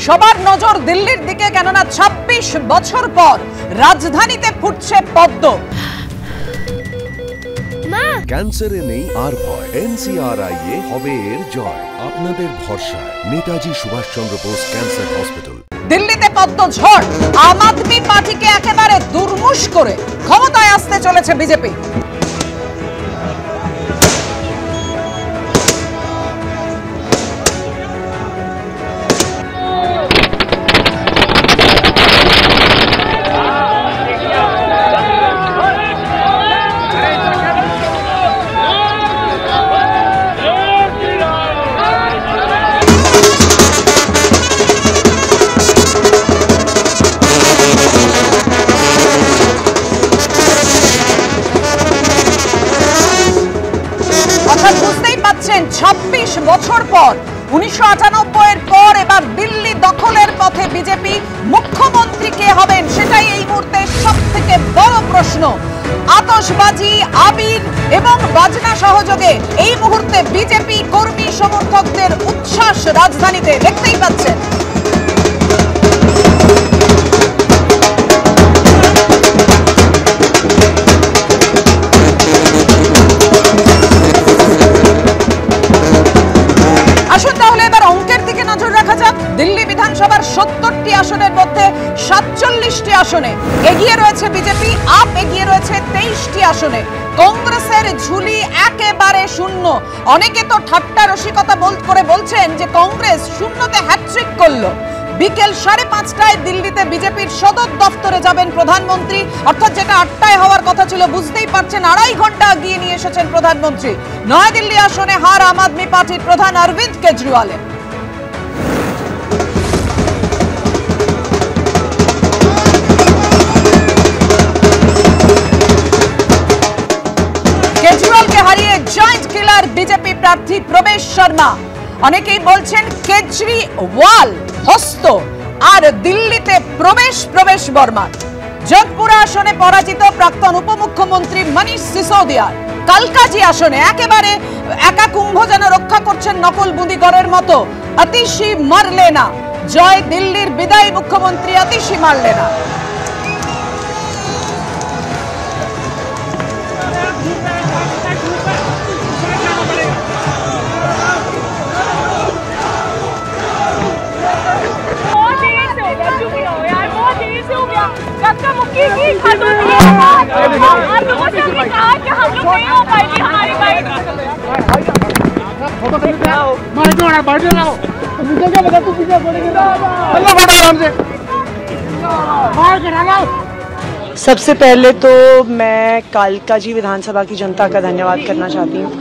সবার নজর দিল্লির দিকে, কেননা ২৬ বছর পর রাজধানীতে ফুটছে পদ্ম। ক্যান্সারে নেই আর ভয়, NCRI হবে এর জয়। আপনাদের ভরসা নেতাজি সুভাষচন্দ্র বোস ক্যান্সার হসপিটাল। দিল্লিতে পদ্ম ঝড়, আম আদমি পার্টিকে একেবারে দুর্মুষ করে ক্ষমতায় আসতে চলেছে বিজেপি। বুঝতেই পাচ্ছেন ২৬ বছর পর, ১৯৯৮ এর পর এবার দিল্লি দখলের পথে বিজেপি। মুখ্যমন্ত্রী কে হবেন সেটাই এই মুহূর্তে সব থেকে বড় প্রশ্ন। আতশবাজি, আবির এবং বাজনা সহযোগে এই মুহূর্তে বিজেপি কর্মী সমর্থকদের উচ্ছ্বাস রাজধানীতে দেখতেই পাচ্ছেন। দিল্লি বিধানসভার ৭০টি আসনের মধ্যে ৪৭টি আসনে এগিয়ে রয়েছে বিজেপি, আপ এগিয়ে রয়েছে ২৩টি আসনে। কংগ্রেসের ঝুলি একেবারে শূন্য। অনেকে তো ঠাট্টা রসিকতা করে বলছেন যে কংগ্রেস শূন্যতে হ্যাট্রিক করলো। বিকেল ৫:৩০টায় দিল্লিতে বিজেপির সদর দফতরে যাবেন প্রধানমন্ত্রী, অর্থাৎ যেটা ৮টায় হওয়ার কথা ছিল, বুঝতেই পারছেন ২.৫ ঘন্টা এগিয়ে নিয়ে এসেছেন প্রধানমন্ত্রী। নয়াদিল্লি আসনে হার আম আদমি পার্টির প্রধান অরবিন্দ কেজরিওয়ালের। কেজরিওয়ালকে হারিয়ে জয়েন্ট কিলার বিজেপি প্রার্থী প্রবেশ শর্মা। অনেকেই বলছেন কেজরিওয়াল হস্ত আর দিল্লিতে প্রবেশ বর্মা। যোধপুরা আসনে পরাজিত প্রাক্তন উপমুখ্যমন্ত্রী মনীষ সিসোদিয়ার। কালকাজি আসনে একেবারে একা কুম্ভ যেন রক্ষা করছেন নকল বুঁদিগড়ের মতো অতিশী মারলেনা। জয় দিল্লির বিদায়ী মুখ্যমন্ত্রী অতিশী মারলেনা। सबसे पहले तो मैं कालकाजी विधानसभा की जनता का धन्यवाद करना चाहती हूँ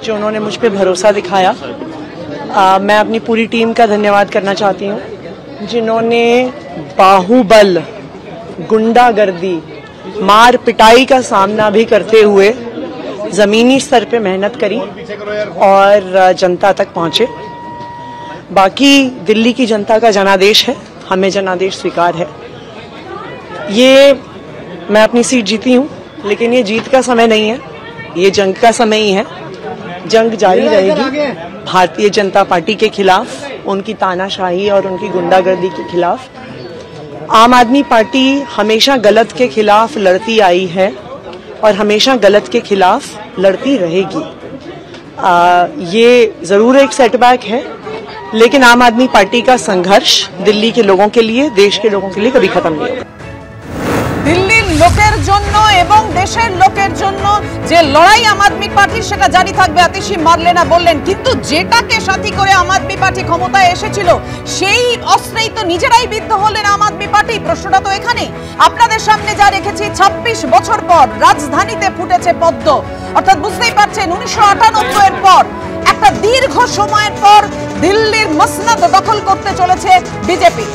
जो उन्होंने मुझ पर भरोसा दिखाया। मैं अपनी पूरी टीम का धन्यवाद करना चाहती हूँ जिन्होंने बाहुबल, गुंडागर्दी, मार पिटाई का सामना भी करते हुए जमीनी स्तर पे मेहनत करी और जनता तक पहुंचे। बाकी दिल्ली की जनता का जनादेश है, हमें जनादेश स्वीकार है। ये मैं अपनी सीट जीती हूँ, लेकिन ये जीत का समय नहीं है, ये जंग का समय ही है। जंग जारी रहेगी भारतीय जनता पार्टी के खिलाफ, उनकी तानाशाही और उनकी गुंडागर्दी के खिलाफ। आम आदमी पार्टी हमेशा गलत के खिलाफ लड़ती आई है और हमेशा गलत के खिलाफ लड़ती रहेगी। ये जरूर एक सेटबैक है, लेकिन आम आदमी पार्टी का संघर्ष दिल्ली के लोगों के लिए, देश के लोगों के लिए कभी खत्म नहीं होगा। দিল্লির লোকের জন্য এবং দেশের লোকের জন্য যে লড়াই আম আদমি পার্টির, সেটা জারি থাকবে অতিশী মারলেনা বললেন। কিন্তু যেটাকে সাথী করে আম আদমি পার্টি ক্ষমতায় এসেছিল সেই অস্ত্রেই তো নিজেরাই বিদ্ধ হলেন আম আদমি পার্টি। প্রশ্নটা তো এখানে আপনাদের সামনে যা রেখেছি, ২৬ বছর পর রাজধানীতে ফুটেছে পদ্ম। অর্থাৎ বুঝতেই পারছেন ১৯৯৮ এর পর একটা দীর্ঘ সময়ের পর দিল্লির মসনদ দখল করতে চলেছে বিজেপি।